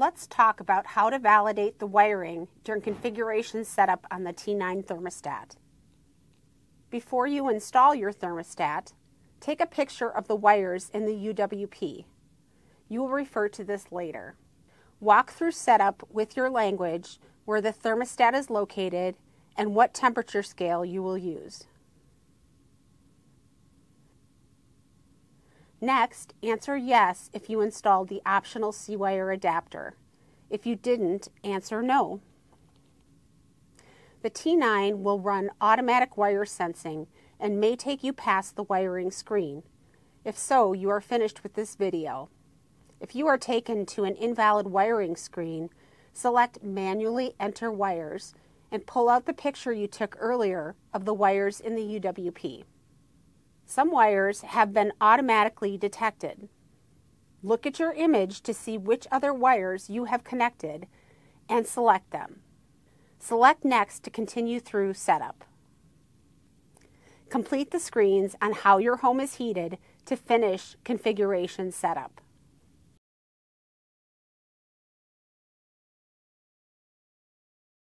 Let's talk about how to validate the wiring during configuration setup on the T9 thermostat. Before you install your thermostat, take a picture of the wires in the UWP. You will refer to this later. Walk through setup with your language where the thermostat is located and what temperature scale you will use. Next, answer yes if you installed the optional C-wire adapter. If you didn't, answer no. The T9 will run automatic wire sensing and may take you past the wiring screen. If so, you are finished with this video. If you are taken to an invalid wiring screen, select Manually Enter Wires and pull out the picture you took earlier of the wires in the UWP. Some wires have been automatically detected. Look at your image to see which other wires you have connected and select them. Select Next to continue through setup. Complete the screens on how your home is heated to finish configuration setup.